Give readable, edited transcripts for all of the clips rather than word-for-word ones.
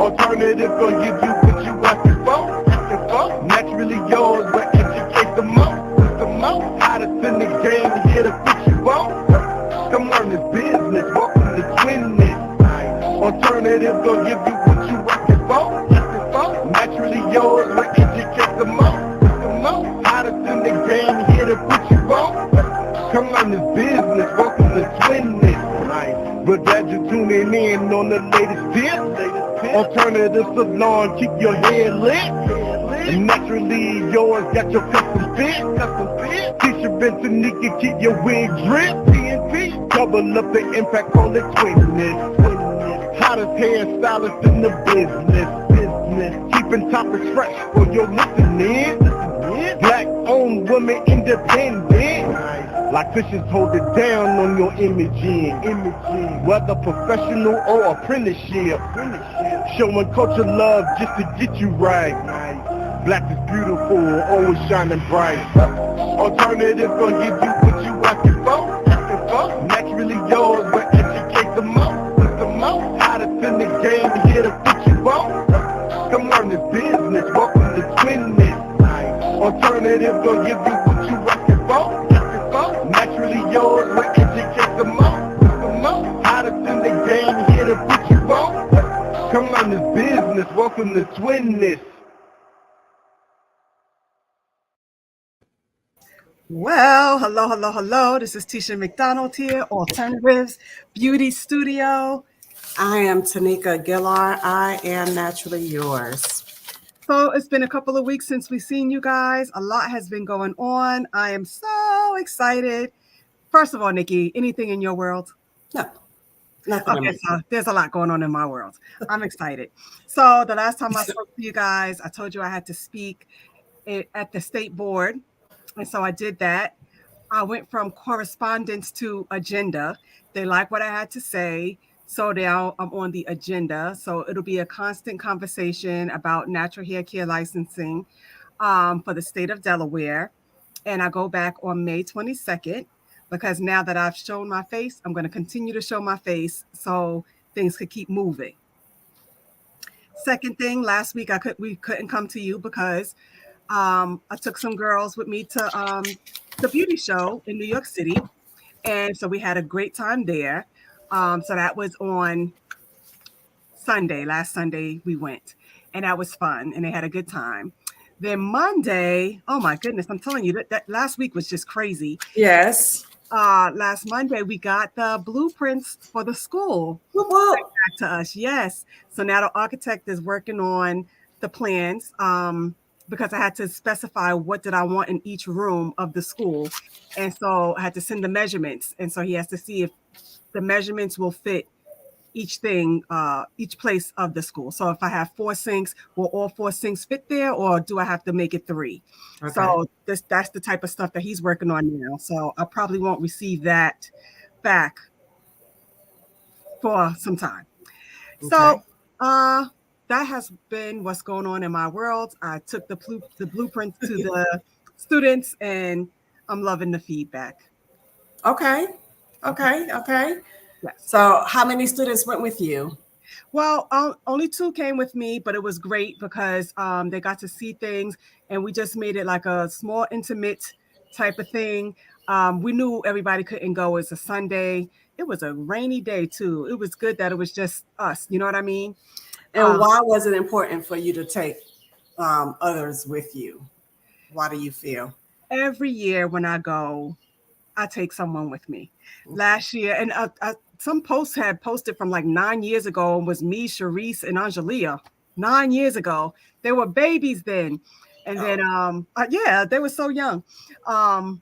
Alternative gonna give you what you asking for. Naturally yours, but educate the most. Hottest in the game, here to put you on. Come learn this business, welcome to Twinness. Alternative gonna give you what you asking for. Naturally yours, but educate the most. Hottest in the game, here to put you on. Come learn this business, welcome to Twinness. But glad you're tuning in on the latest tip. Alternative salon, keep your head lit. And naturally yours got your custom fit. Tesha Bentonica, keep your wig drip. TNT, double up the impact, call it Twinness. Hottest hairstylist in the business. Keeping topics fresh for your listening. Black owned woman independent. Like Tesha's hold it down on your imaging. Whether professional or apprenticeship. Showing culture love just to get you right. Black is beautiful, always shining bright. Alternative gonna give you what you asking for. Naturally yours, but educate the most. Hottest in the game, here to put you on. Come learn this business, welcome to Twinness. Alternative gonna give you what you asking for. Naturally yours, but educate the most. Hottest in the game, here to put you on. Come learn this business, welcome to Twinness. Well, hello. This is Tesha McDonald here, Alternatives Beauty Studio. I am Tanika Gillar. I am naturally yours. So it's been a couple of weeks since we've seen you guys. A lot has been going on. I am so excited. First of all, Nikki, anything in your world? No, nothing. Okay, so there's a lot going on in my world. I'm excited. So the last time I spoke to you guys, I told you I had to speak at the state board. And so I did that. I went from correspondence to agenda. They like what I had to say. So now I'm on the agenda. So it'll be a constant conversation about natural hair care licensing for the state of Delaware. And I go back on May 22nd because now that I've shown my face, I'm going to continue to show my face so things could keep moving. Second thing, last week we couldn't come to you because I took some girls with me to the beauty show in New York City. And so we had a great time there. So that was on Sunday. Last Sunday we went. And that was fun. And they had a good time. Then Monday, oh my goodness, I'm telling you, that last week was just crazy. Yes. Last Monday, we got the blueprints for the school back to us. Yes. So now the architect is working on the plans. Because I had to specify what did I want in each room of the school. And so I had to send the measurements. And so he has to see if the measurements will fit each thing, each place of the school. So if I have 4 sinks, will all 4 sinks fit there or do I have to make it 3? Okay. So that's the type of stuff that he's working on now. So I probably won't receive that back for some time. Okay. So, that has been what's going on in my world. I took the blueprint to the students and I'm loving the feedback. Okay. Yes. So how many students went with you? Well, only 2 came with me, but it was great because they got to see things and we just made it like a small, intimate type of thing. We knew everybody couldn't go. It's a Sunday. It was a rainy day too. It was good that it was just us. You know what I mean? And why was it important for you to take others with you? Why do you feel? Every year when I go, I take someone with me. Mm-hmm. Last year, and some posts had posted from like 9 years ago, and was me, Sharice, and Angelia. 9 years ago. They were babies then. And then, they were so young. And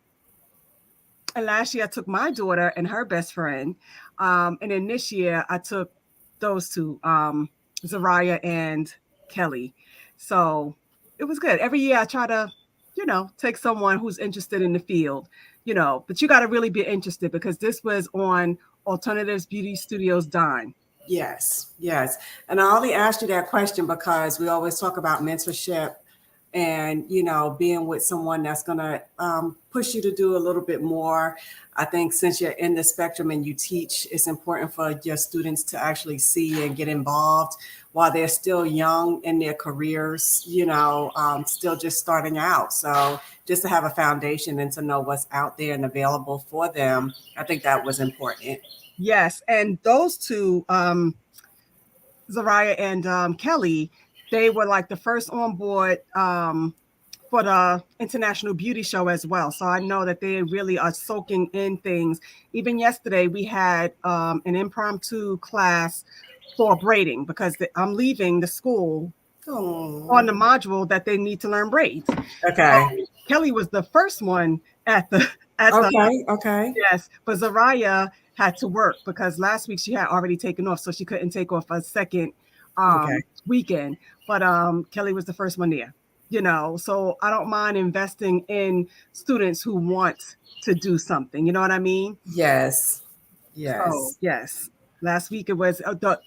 last year I took my daughter and her best friend. And then this year I took those 2. Zariah and Kelly. So it was good. Every year I try to, take someone who's interested in the field, but you got to really be interested because this was on Alternatives Beauty Studios dime. Yes. And I only asked you that question because we always talk about mentorship and being with someone that's going to push you to do a little bit more. I think since you're in the spectrum and you teach, it's important for your students to actually see and get involved while they're still young in their careers, still just starting out. So just to have a foundation and to know what's out there and available for them, I think that was important. Yes, and those two, Zariah and Kelly, they were like the first on board for the International Beauty Show as well. So I know that they really are soaking in things. Even yesterday, we had an impromptu class for braiding because I'm leaving the school on the module that they need to learn braids. Okay. So Kelly was the first one at the Okay. Yes, but Zariah had to work because last week she had already taken off, so she couldn't take off a second weekend. But Kelly was the first one there, so I don't mind investing in students who want to do something. You know what I mean? Yes. So, yes. Last week it was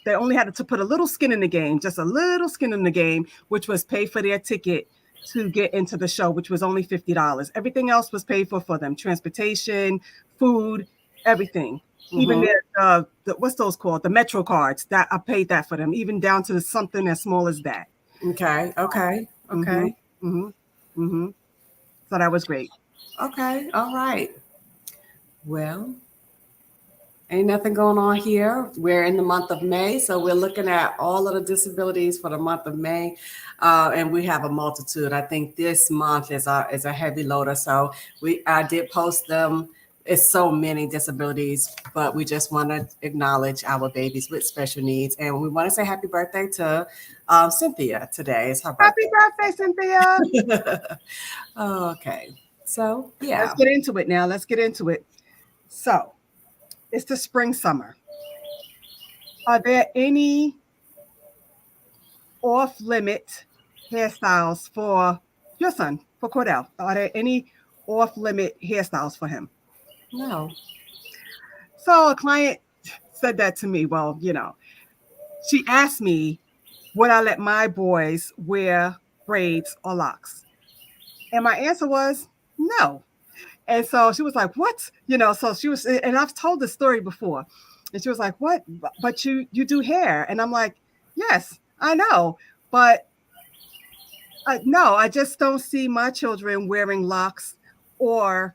they only had to put a little skin in the game, just a little skin in the game, which was pay for their ticket to get into the show, which was only $50. Everything else was paid for them: transportation, food, everything. Even the what's those called? The Metro cards, that I paid that for them, even down to something as small as that. Okay. So that was great. Okay. All right. Well, ain't nothing going on here. We're in the month of May, so we're looking at all of the disabilities for the month of May, and we have a multitude. I think this month is a heavy loader, so I did post them. It's so many disabilities, but we just want to acknowledge our babies with special needs, and we want to say happy birthday to Cynthia today. It's her birthday. Happy birthday, Cynthia. Okay, so yeah, let's get into it now. Let's get into it. So it's the spring, summer. Are there any off-limit hairstyles for your son, for Cordell? Are there any off-limit hairstyles for him? No. So a client said that to me. Well, she asked me, would I let my boys wear braids or locks? And my answer was no. And so she was like, what? So she was, and I've told this story before. And she was like, what? But you do hair. And I'm like, yes, I know. But no, I just don't see my children wearing locks or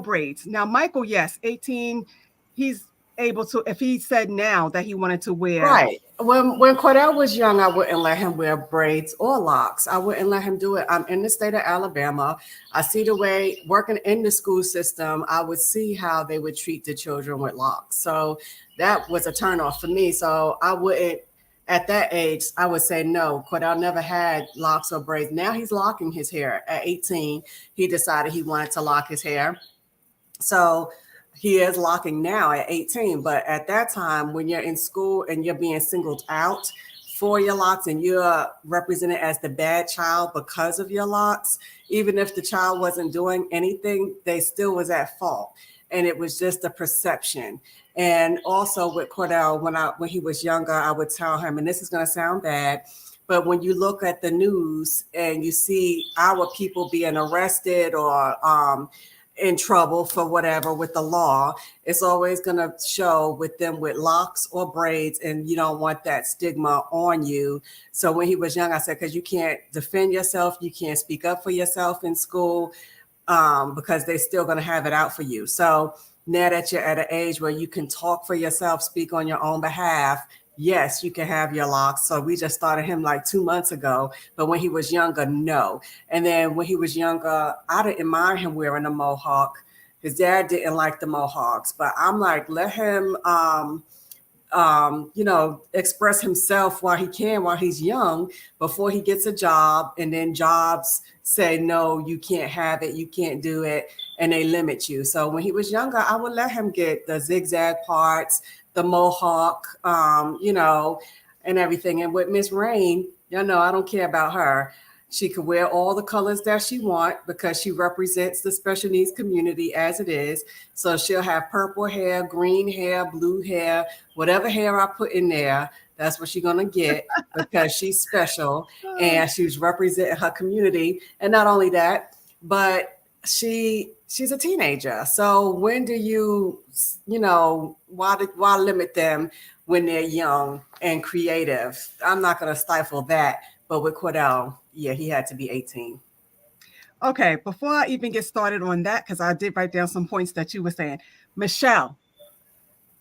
braids. Now, Michael, yes, 18, he's able to, if he said now that he wanted to wear. Right. When Cordell was young, I wouldn't let him wear braids or locks. I wouldn't let him do it. I'm in the state of Alabama. I see the way, working in the school system, I would see how they would treat the children with locks. So that was a turnoff for me. So I wouldn't, at that age, I would say no. Cordell never had locks or braids. Now he's locking his hair. At 18, he decided he wanted to lock his hair. So he is locking now at 18, but at that time, when you're in school and you're being singled out for your locks and you're represented as the bad child because of your locks, even if the child wasn't doing anything, they still was at fault. And it was just a perception. And also with Cordell, when he was younger, I would tell him, and this is going to sound bad, but when you look at the news and you see our people being arrested or in trouble for whatever with the law, it's always going to show with them with locks or braids, and you don't want that stigma on you. So when he was young, I said, because you can't defend yourself, you can't speak up for yourself in school, because they're still going to have it out for you. So now that you're at an age where you can talk for yourself, speak on your own behalf, yes, you can have your locks. So we just started him like 2 months ago. But when he was younger, no. And then when he was younger, I didn't mind him wearing a mohawk. His dad didn't like the mohawks. But I'm like, let him, express himself while he can, while he's young, before he gets a job. And then jobs say, no, you can't have it. You can't do it. And they limit you. So when he was younger, I would let him get the zigzag parts, the mohawk, and everything. And with Miss Rain, I don't care about her. She could wear all the colors that she wants because she represents the special needs community as it is. So she'll have purple hair, green hair, blue hair, whatever hair I put in there, That's what she's gonna get because she's special and she's representing her community. And not only that, but she's a teenager. So when do why limit them when they're young and creative? I'm not gonna stifle that. But with Cordell, yeah, he had to be 18. Okay, before I even get started on that, because I did write down some points that you were saying, Michelle,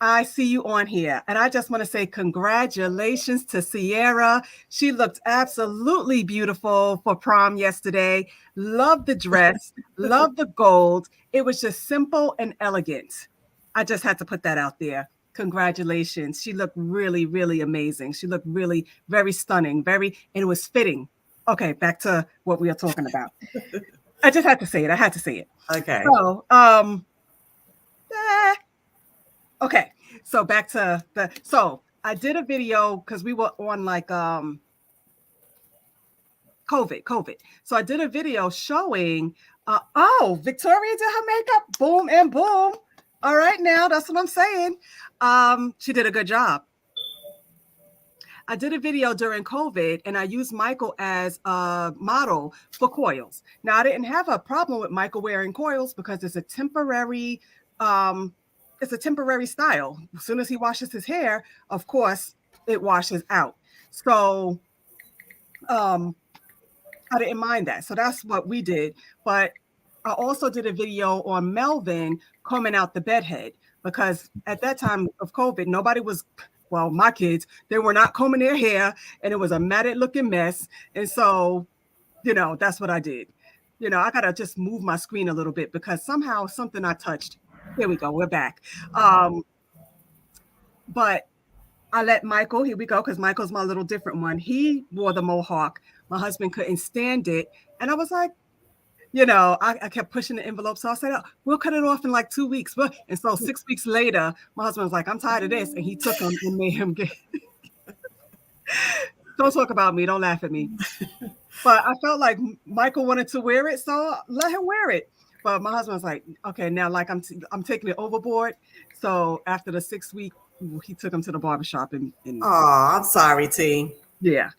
I see you on here, and I just want to say congratulations to Sierra. She looked absolutely beautiful for prom yesterday. Love the dress, love the gold. It was just simple and elegant. I just had to put that out there. Congratulations. She looked really, really amazing. She looked really very stunning, and it was fitting. Okay, back to what we are talking about. I just had to say it. I had to say it. Okay. So, okay, so back to I did a video because we were on like COVID. So I did a video showing Victoria did her makeup. Boom and boom. All right, now that's what I'm saying. She did a good job. I did a video during COVID and I used Michael as a model for coils. Now I didn't have a problem with Michael wearing coils because it's a temporary style. As soon as he washes his hair, of course, it washes out. So I didn't mind that. So that's what we did. But I also did a video on Melvin combing out the bedhead because at that time of COVID, nobody was, well, my kids, they were not combing their hair and it was a matted looking mess. And so, that's what I did. I got to just move my screen a little bit because somehow something I touched. Here we go. We're back. But I let Michael, here we go, because Michael's my little different one. He wore the mohawk. My husband couldn't stand it. And I was like, I kept pushing the envelope. So I said, we'll cut it off in like 2 weeks. And so 6 weeks later, my husband was like, I'm tired of this. And he took him and made him get. Don't talk about me. Don't laugh at me. But I felt like Michael wanted to wear it. So let him wear it. But my husband was like, okay, now like I'm taking it overboard. So after the 6 week, he took him to the barbershop and oh, I'm sorry, T. Yeah.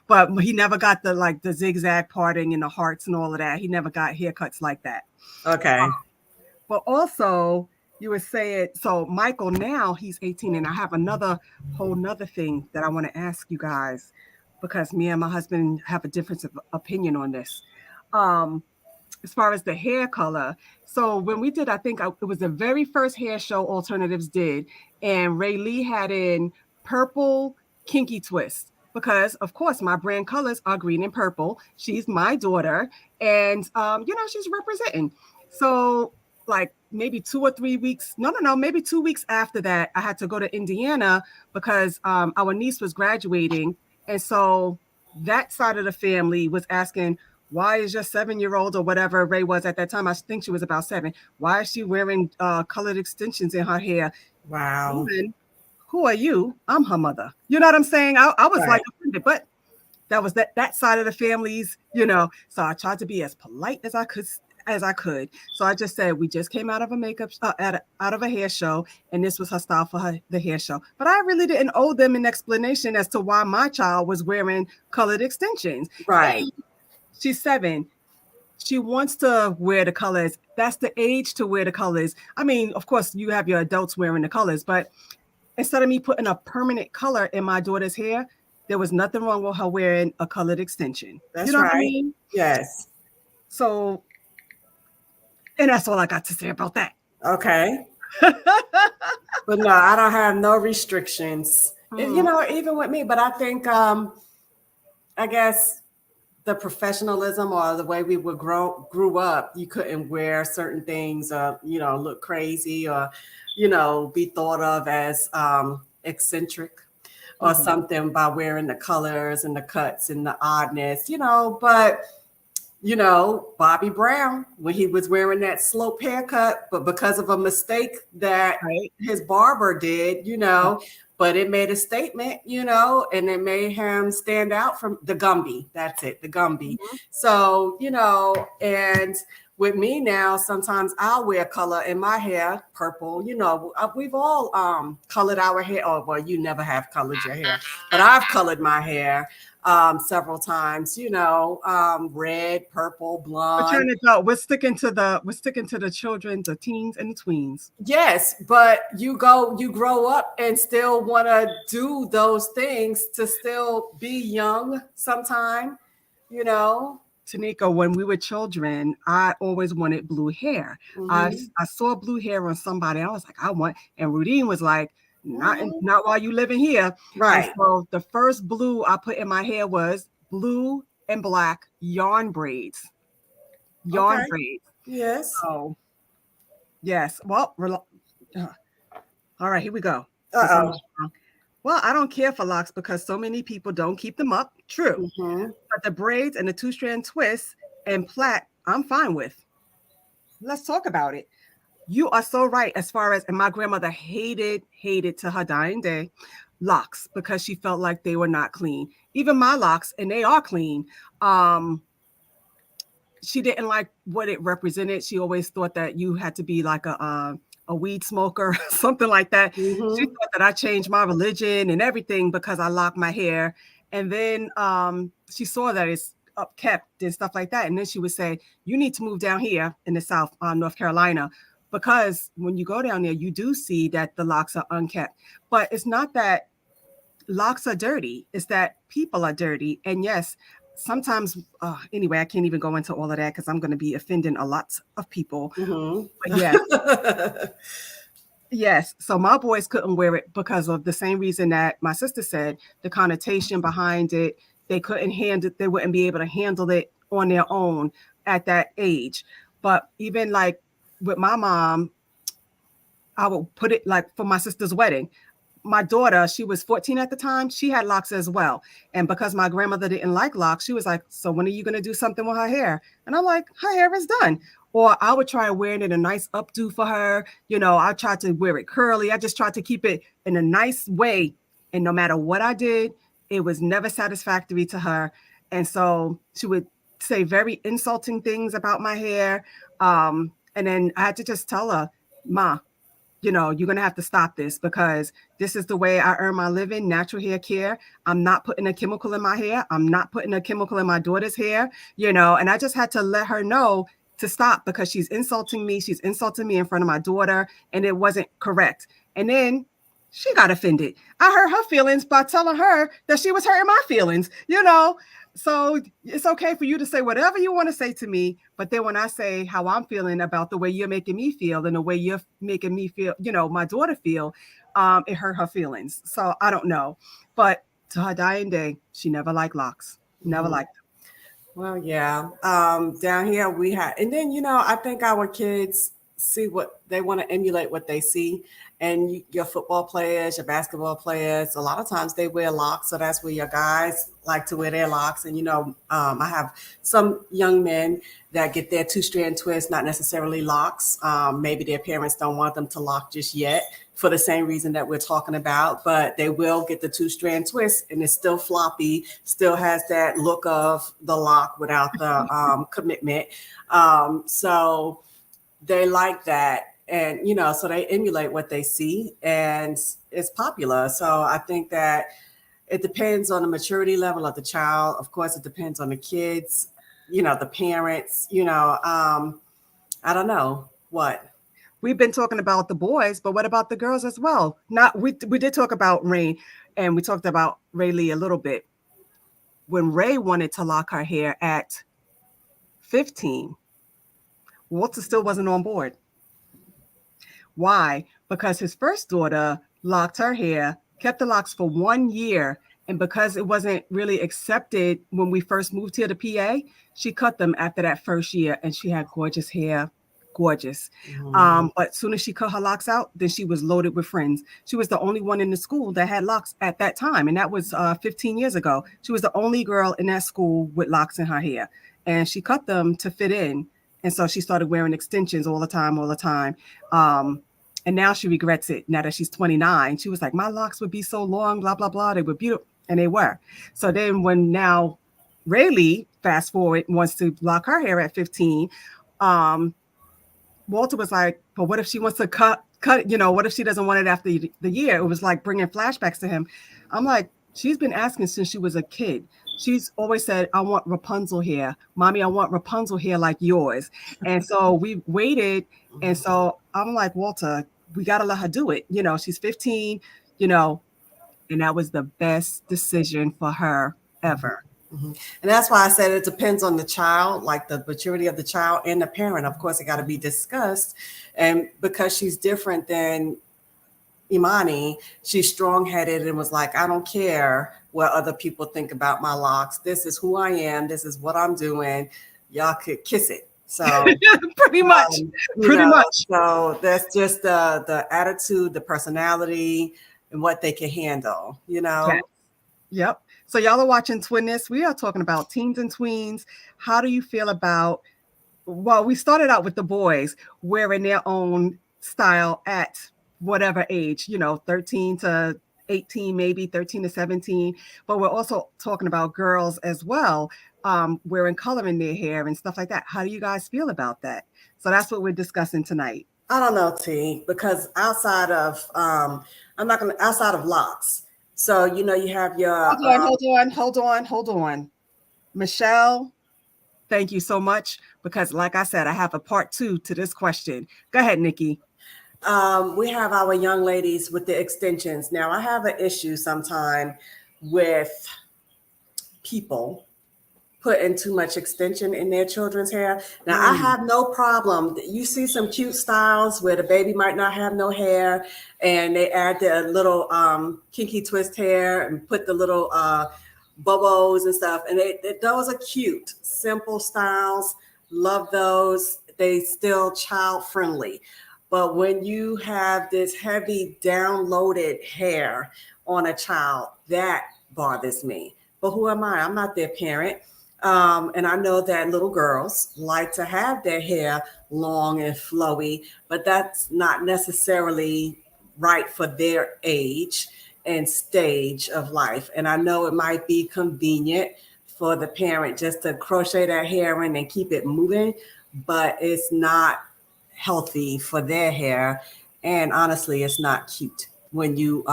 But he never got the zigzag parting and the hearts and all of that. He never got haircuts like that. Okay. But also you were saying, so Michael, now he's 18 and I have whole nother thing that I want to ask you guys because me and my husband have a difference of opinion on this. As far as the hair color. So when we did, I think it was the very first hair show Alternatives did. And Ray Lee had in purple kinky twist because of course my brand colors are green and purple. She's my daughter and, she's representing. So like maybe 2 or 3 weeks. No, maybe 2 weeks after that, I had to go to Indiana because our niece was graduating. And so that side of the family was asking, why is your 7-year-old or whatever Ray was at that time? I think she was about 7. Why is she wearing colored extensions in her hair? Wow. Woman, who are you? I'm her mother. You know what I'm saying? I was like offended, but that was that side of the families, So I tried to be as polite as I could. So I just said, we just came out of a makeup, out of a hair show, and this was her style for the hair show. But I really didn't owe them an explanation as to why my child was wearing colored extensions. Right. And she's 7. She wants to wear the colors. That's the age to wear the colors. I mean, of course, you have your adults wearing the colors, but instead of me putting a permanent color in my daughter's hair, there was nothing wrong with her wearing a colored extension. That's right. What I mean? Yes. So, and that's all I got to say about that. Okay. But no, I don't have no restrictions. Even with me. But I think, I guess, the professionalism or the way we would grew up, you couldn't wear certain things or look crazy or be thought of as eccentric or something by wearing the colors and the cuts and the oddness, but Bobby Brown, when he was wearing that slope haircut, but because of a mistake that his barber did, but it made a statement, and it made him stand out from the Gumby. That's it, the Gumby. Mm-hmm. So, and with me now, sometimes I'll wear color in my hair, purple. We've all colored our hair. Oh, well, you never have colored your hair, but I've colored my hair several times. Red, purple, But you're blonde. an adult. We're sticking to the children, the teens, and the tweens. Yes, but you grow up and still want to do those things to still be young sometime, you know. Tanika, when we were children, I always wanted blue hair. I saw blue hair on somebody. I was like, I want, and Rudine was like, not while you living here. Right. And so the first blue I put in my hair was blue and black yarn braids. Yarn Okay. braids. Yes. So yes. Well, all right, here we go. Uh-oh. Well, I don't care for locks because so many people don't keep them up. True. But the braids and the two-strand twists and plait, I'm fine with. Let's talk about it. You are so right as far as, and my grandmother hated to her dying day, locks because she felt like they were not clean. Even my locks, and they are clean. She didn't like what it represented. She always thought that you had to be like a weed smoker, something like that. She thought that I changed my religion and everything because I locked my hair. And then she saw that it's upkept and stuff like that. And then she would say, you need to move down here in the South, North Carolina, because when you go down there, you do see that the locks are unkept. But it's not that locks are dirty. It's that people are dirty. And yes, sometimes, anyway, I can't even go into all of that because I'm going to be offending a lot of people. But yes. Yes. So my boys couldn't wear it because of the same reason that my sister said, the connotation behind it. They couldn't handle it. They wouldn't be able to handle it on their own at that age. But even like with my mom, I would put it like for my sister's wedding. My daughter, she was 14 at the time. She had locks as well. And because my grandmother didn't like locks, she was like, so when are you going to do something with her hair? And I'm like, her hair is done. Or I would try wearing it a nice updo for her. I tried to wear it curly. I just tried to keep it in a nice way. And no matter what I did, it was never satisfactory to her. And so she would say very insulting things about my hair. And then I had to just tell her, Ma, you're going to have to stop this because this is the way I earn my living, natural hair care. I'm not putting a chemical in my hair. I'm not putting a chemical in my daughter's hair, and I just had to let her know to stop because she's insulting me. She's insulting me in front of my daughter, and it wasn't correct. And then she got offended. I hurt her feelings by telling her that she was hurting my feelings, So it's okay for you to say whatever you want to say to me. But then when I say how I'm feeling about the way you're making me feel and the way you're making me feel, my daughter feel, it hurt her feelings. So I don't know. But to her dying day, she never liked locks. Never liked them. Well, yeah. Down here we had, and then, I think our kids see what they want to emulate what they see. And your football players, your basketball players, a lot of times they wear locks. So that's where your guys like to wear their locks. And, I have some young men that get their two-strand twist, not necessarily locks. Maybe their parents don't want them to lock just yet for the same reason that we're talking about, but they will get the two-strand twist and it's still floppy, still has that look of the lock without the commitment. So they like that. And, so they emulate what they see and it's popular. So I think that it depends on the maturity level of the child. Of course, it depends on the kids, the parents, I don't know what. We've been talking about the boys, but what about the girls as well? We did talk about Rain and we talked about Ray Lee a little bit. When Ray wanted to lock her hair at 15, Walter still wasn't on board. Why? Because his first daughter locked her hair, kept the locks for 1 year. And because it wasn't really accepted when we first moved here to PA, she cut them after that first year and she had gorgeous hair. Gorgeous. But as soon as she cut her locks out, then she was loaded with friends. She was the only one in the school that had locks at that time. And that was 15 years ago. She was the only girl in that school with locks in her hair. And she cut them to fit in. And so she started wearing extensions all the time. And now she regrets it. Now that she's 29, she was like, my locks would be so long, blah, blah, blah. They were beautiful. And they were. So then when now Rayleigh, fast forward, wants to lock her hair at 15, Walter was like, but what if she wants to cut, what if she doesn't want it after the year? It was like bringing flashbacks to him. I'm like, she's been asking since she was a kid. She's always said, I want Rapunzel hair. Mommy, I want Rapunzel hair like yours. And so we waited. And so I'm like, Walter, we got to let her do it. She's 15, and that was the best decision for her ever. Mm-hmm. And that's why I said it depends on the child, like the maturity of the child and the parent. Of course, it got to be discussed. And because she's different than Imani, she's strong-headed and was like, I don't care what other people think about my locks. This is who I am. This is what I'm doing. Y'all could kiss it. So pretty much. So that's just the attitude, the personality, and what they can handle, Yes. Yep. So y'all are watching Twinness. We are talking about teens and tweens. How do you feel about, well, we started out with the boys wearing their own style at whatever age, 13 to 18, maybe 13 to 17. But we're also talking about girls as well, wearing color in their hair and stuff like that. How do you guys feel about that? So that's what we're discussing tonight. I don't know, T, because outside of outside of locks. So, you have your hold on. Michelle, thank you so much, because like I said, I have a part 2 to this question. Go ahead, Nikki. We have our young ladies with the extensions. Now, I have an issue sometime with people putting too much extension in their children's hair. Now, I have no problem. You see some cute styles where the baby might not have no hair and they add the little kinky twist hair and put the little bobos and stuff. And those are cute, simple styles. Love those. They still child friendly. But when you have this heavy downloaded hair on a child, that bothers me. But who am I? I'm not their parent. And I know that little girls like to have their hair long and flowy, but that's not necessarily right for their age and stage of life. And I know it might be convenient for the parent just to crochet that hair in and keep it moving, but it's not healthy for their hair. And honestly, it's not cute when you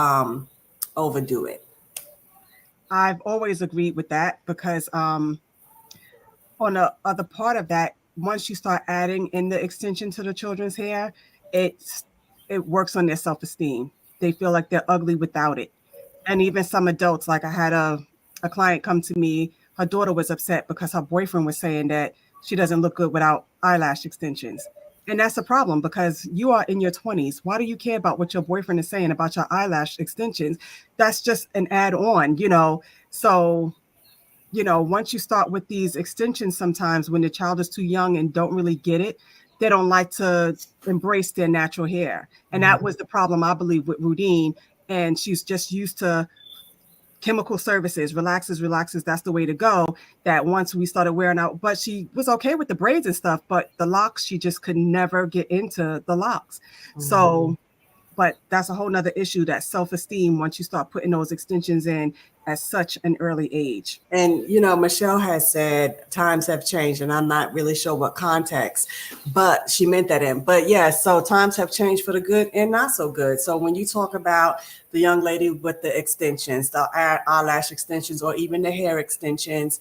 overdo it. I've always agreed with that, because on the other part of that, once you start adding in the extension to the children's hair, it works on their self-esteem. They feel like they're ugly without it. And even some adults, like I had a client come to me, her daughter was upset because her boyfriend was saying that she doesn't look good without eyelash extensions. And that's a problem, because you are in your 20s. Why do you care about what your boyfriend is saying about your eyelash extensions? That's just an add-on, So, once you start with these extensions, sometimes when the child is too young and don't really get it, they don't like to embrace their natural hair. And that was the problem, I believe, with Rudine. And she's just used to chemical services, relaxes, that's the way to go. That once we started wearing out, but she was okay with the braids and stuff, but the locks, she just could never get into the locks. So, but that's a whole nother issue, that self-esteem, once you start putting those extensions in at such an early age. And, Michelle has said times have changed, and I'm not really sure what context, but she meant that in. But yeah, so times have changed for the good and not so good. So when you talk about the young lady with the extensions, the eyelash extensions, or even the hair extensions,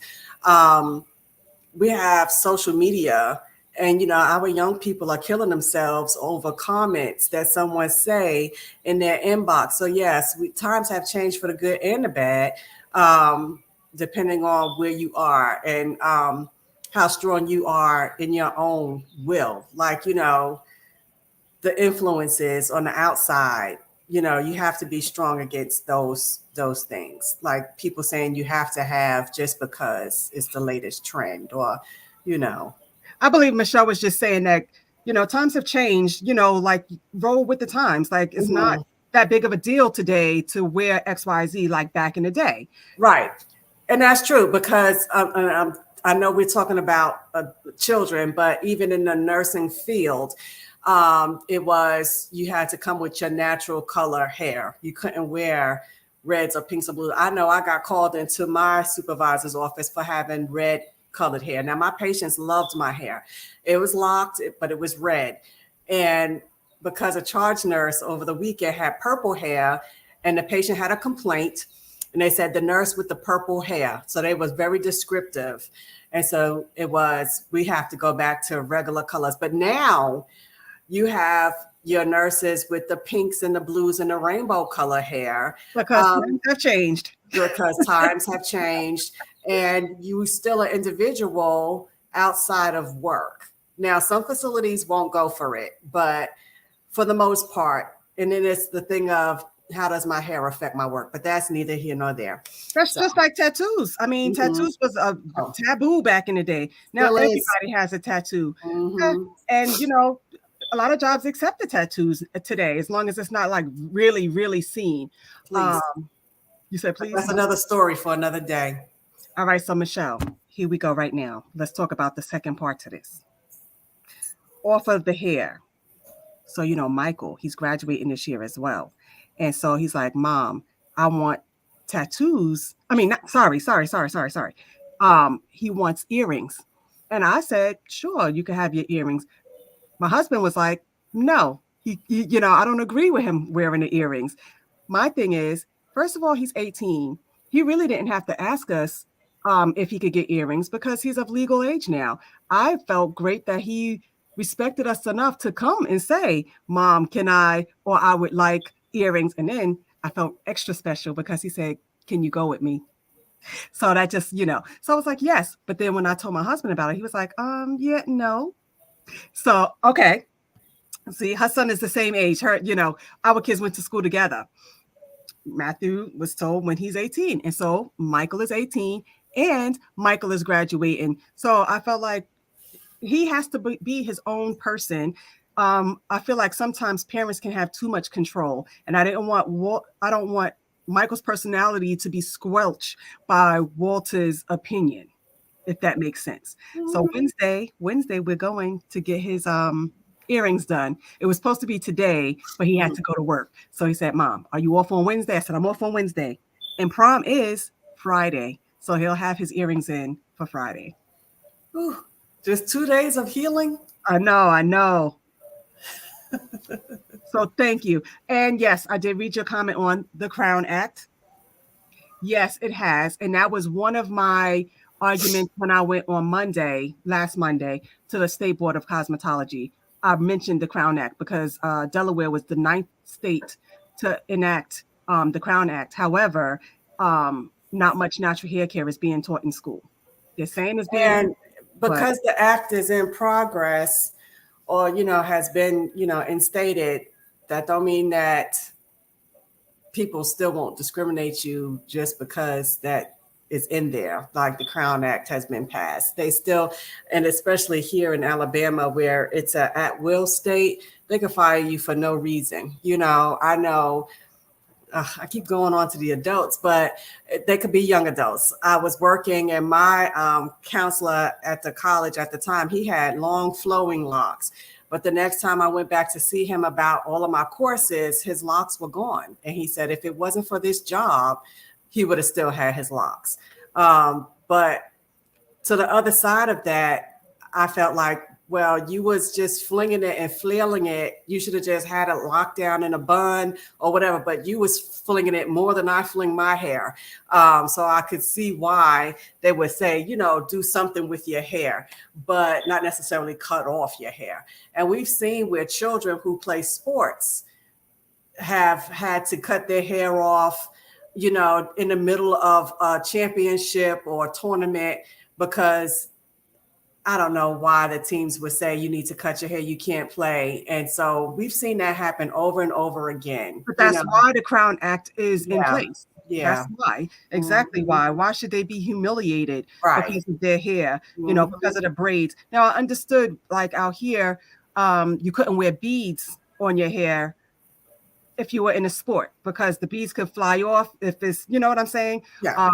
we have social media. And, our young people are killing themselves over comments that someone say in their inbox. So, yes, times have changed for the good and the bad, depending on where you are and how strong you are in your own will. Like, the influences on the outside, you have to be strong against those things. Like people saying you have to have just because it's the latest trend, or, I believe Michelle was just saying that, times have changed, like roll with the times. Like it's not that big of a deal today to wear XYZ like back in the day. Right. And that's true, because I know we're talking about children, but even in the nursing field, it was, you had to come with your natural color hair. You couldn't wear reds or pinks or blues. I know I got called into my supervisor's office for having red colored hair. Now, my patients loved my hair. It was locked, but it was red. And because a charge nurse over the weekend had purple hair, and the patient had a complaint, and they said the nurse with the purple hair. So they was very descriptive. And so it was, we have to go back to regular colors. But now you have your nurses with the pinks and the blues and the rainbow color hair. Because times have changed. Because times have changed, and you still an individual outside of work. Now, some facilities won't go for it, but for the most part, and then it's the thing of, how does my hair affect my work? But that's neither here nor there. That's just like tattoos. I mean, tattoos was a taboo back in the day. Now everybody has a tattoo. And, you know, a lot of jobs accept the tattoos today, as long as it's not like really, really seen. Please. You said please? That's another story for another day. All right, so Michelle, here we go right now. Let's talk about the second part to this. Off of the hair. So, you know, Michael, he's graduating this year as well. And so he's like, Mom, I want tattoos. I mean, sorry. He wants earrings. And I said, sure, you can have your earrings. My husband was like, no, you know, I don't agree with him wearing the earrings. My thing is, first of all, he's 18. He really didn't have to ask us if he could get earrings because he's of legal age now. I felt great that he respected us enough to come and say, Mom, can I, or I would like earrings. And then I felt extra special because he said, can you go with me? So that just, you know, so I was like, yes. But then when I told my husband about it, he was like, yeah, no. So, okay. See, her son is the same age. Her, you know, our kids went to school together. Matthew was told when he's 18. And so Michael is 18 and Michael is graduating. So I felt like he has to be his own person. I feel like sometimes parents can have too much control, and I don't want Michael's personality to be squelched by Walter's opinion, if that makes sense. So Wednesday, we're going to get his earrings done. It was supposed to be today, but he had to go to work. So he said, Mom, are you off on Wednesday? I said, I'm off on Wednesday. And prom is Friday. So he'll have his earrings in for Friday. Ooh, just 2 days of healing. I know. So thank you. And yes, I did read your comment on the Crown Act. Yes, it has. And that was one of my arguments when I went on last Monday, to the State Board of Cosmetology. I mentioned the Crown Act because Delaware was the 9th state to enact the Crown Act. However, not much natural hair care is being taught in school. The same as being... Because the act is in progress, or, you know, has been, you know, instated, that don't mean that people still won't discriminate you just because that is in there. Like the Crown Act has been passed. They still, and especially here in Alabama, where it's an at-will state, they can fire you for no reason. You know, I know, I keep going on to the adults, but they could be young adults. I was working, and my counselor at the college at the time, he had long flowing locks. But the next time I went back to see him about all of my courses, his locks were gone. And he said, if it wasn't for this job, he would have still had his locks. But to the other side of that, I felt like, well, you was just flinging it and flailing it. You should have just had it locked down in a bun or whatever, but you was flinging it more than I fling my hair. So I could see why they would say, you know, do something with your hair, but not necessarily cut off your hair. And we've seen where children who play sports have had to cut their hair off, you know, in the middle of a championship or a tournament, because I don't know why the teams would say you need to cut your hair, you can't play. And so we've seen that happen over and over again. But that's why the Crown Act is in place. Yeah. That's why. Exactly why. Why should they be humiliated because of their hair, you know, because of the braids? Now, I understood, like out here, you couldn't wear beads on your hair if you were in a sport because the beads could fly off if it's, you know what I'm saying? Yeah.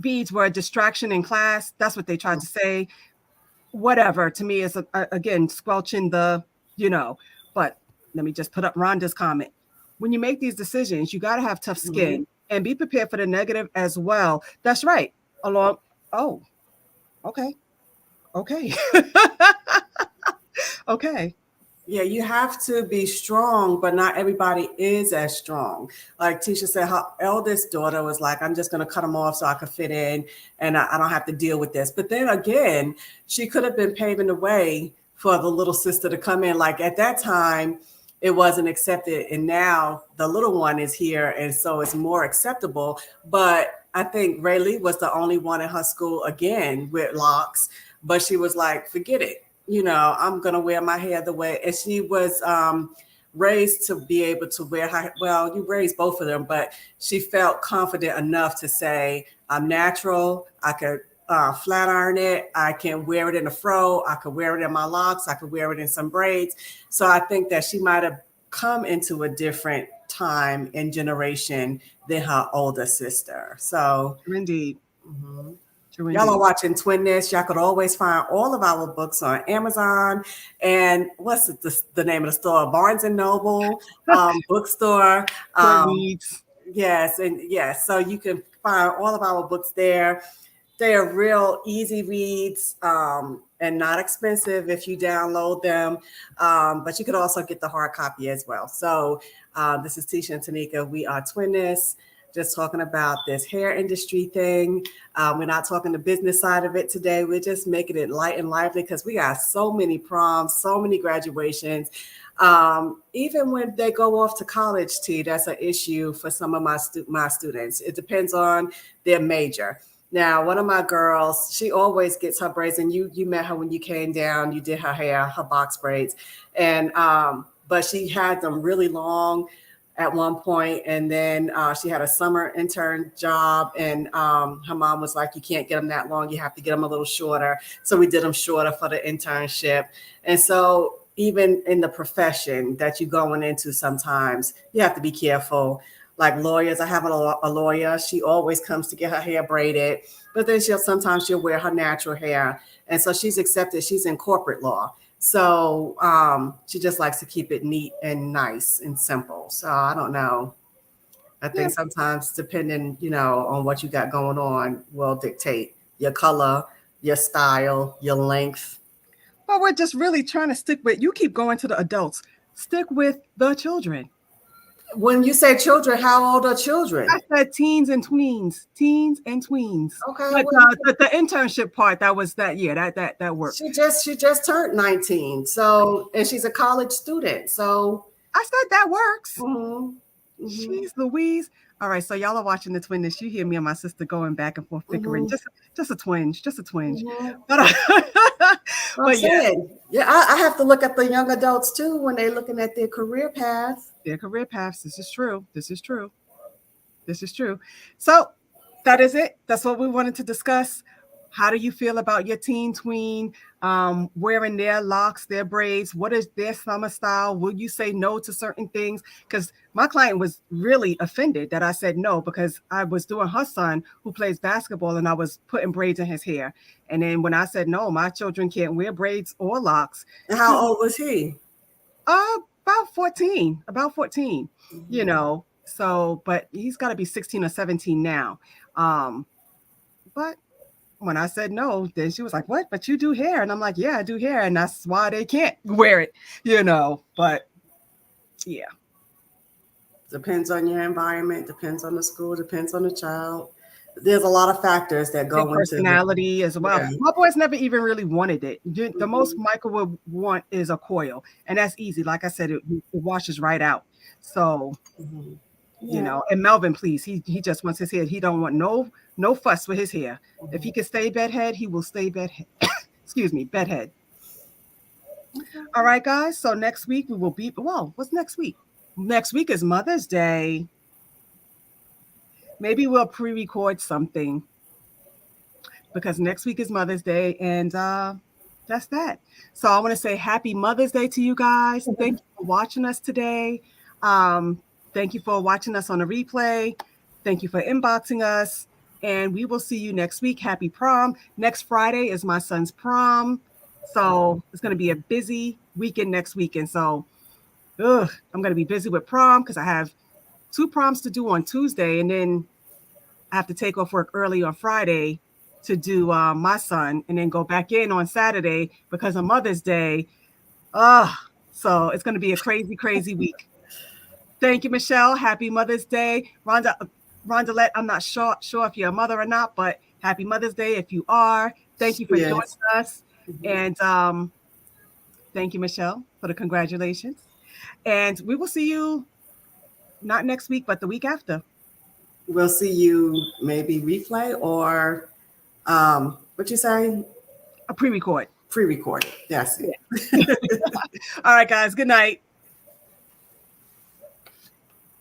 Beads were a distraction in class. That's what they tried to say. Whatever, to me is again squelching the, you know. But let me just put up Rhonda's comment. When you make these decisions, you got to have tough skin and be prepared for the negative as well. That's right. Okay. Okay. Okay. Yeah, you have to be strong, but not everybody is as strong. Like Tesha said, her eldest daughter was like, I'm just going to cut them off so I can fit in and I don't have to deal with this. But then again, she could have been paving the way for the little sister to come in. Like at that time, it wasn't accepted. And now the little one is here. And so it's more acceptable. But I think Rayleigh was the only one in her school again with locks. But she was like, forget it. I'm going to wear my hair the way. And she was raised to be able to wear her. Well, you raised both of them, but she felt confident enough to say, I'm natural. I could flat iron it. I can wear it in a fro. I could wear it in my locks. I could wear it in some braids. So I think that she might have come into a different time and generation than her older sister. So Indeed. mhm. True Y'all indeed. are watching Twinness. Y'all could always find all of our books on Amazon and what's the name of the store? Barnes and Noble bookstore. Goodreads. Yes, and yes, so you can find all of our books there. They are real easy reads and not expensive if you download them. But you could also get the hard copy as well. So this is Tesha and Tanika. We are Twinness. Just talking about this hair industry thing. We're not talking the business side of it today. We're just making it light and lively because we got so many proms, so many graduations. Even when they go off to college, that's an issue for some of my students. It depends on their major. Now, one of my girls, she always gets her braids, and you met her when you came down. You did her hair, her box braids, and but she had them really long at one point, and then she had a summer intern job, and her mom was like, you can't get them that long, you have to get them a little shorter. So we did them shorter for the internship. And so even in the profession that you're going into, sometimes you have to be careful. Like lawyers, I have a lawyer, she always comes to get her hair braided, but then sometimes she'll wear her natural hair. And so she's accepted, she's in corporate law. So she just likes to keep it neat and nice and simple. So I don't know. I think sometimes depending, on what you got going on will dictate your color, your style, your length. But we're just really trying to stick with, you keep going to the adults. Stick with the children. When you say children, how old are children? I said teens and tweens. Teens and tweens. Okay. But the internship part, that was that year. That worked. She just turned 19. So, and she's a college student. So I said that works. Mm-hmm. Jeez Louise. All right, so y'all are watching the Twinness. You hear me and my sister going back and forth bickering. Just a twinge. But yeah, I have to look at the young adults too when they're looking at their career path. Their career paths. This is true. So that is it. That's what we wanted to discuss. How do you feel about your teen tween wearing their locks, their braids? What is their summer style? Will you say no to certain things? Because my client was really offended that I said no, because I was doing her son who plays basketball and I was putting braids in his hair. And then when I said no, my children can't wear braids or locks. And how old was he? About 14, So, but he's got to be 16 or 17 now. But when I said no, then she was like, what? But you do hair. And I'm like, yeah, I do hair. And that's why they can't wear it, But yeah. Depends on your environment, depends on the school, depends on the child. There's a lot of factors that go into personality as well. Yeah. My boys never even really wanted it. The most Michael would want is a coil. And that's easy. Like I said, it washes right out. So, and Melvin, please, he just wants his hair. He don't want no fuss with his hair. If he can stay bedhead, he will stay bedhead. Bedhead. All right, guys. So next week we will be, what's next week? Next week is Mother's Day. Maybe we'll pre-record something because next week is Mother's Day, and that's that. So I want to say happy Mother's Day to you guys. Thank you for watching us today. Thank you for watching us on the replay. Thank you for inboxing us. And we will see you next week. Happy prom. Next Friday is my son's prom. So it's going to be a busy weekend next weekend. So I'm going to be busy with prom because I have 2 proms to do on Tuesday. And then I have to take off work early on Friday to do my son, and then go back in on Saturday because of Mother's Day. So it's going to be a crazy, crazy week. Thank you, Michelle. Happy Mother's Day. Rondalette, I'm not sure if you're a mother or not, but happy Mother's Day if you are. Thank you for joining us. And thank you, Michelle, for the congratulations. And we will see you not next week, but the week after. We'll see you maybe replay or what you say? A pre-record. Pre-recorded. Yes. All right, guys. Good night.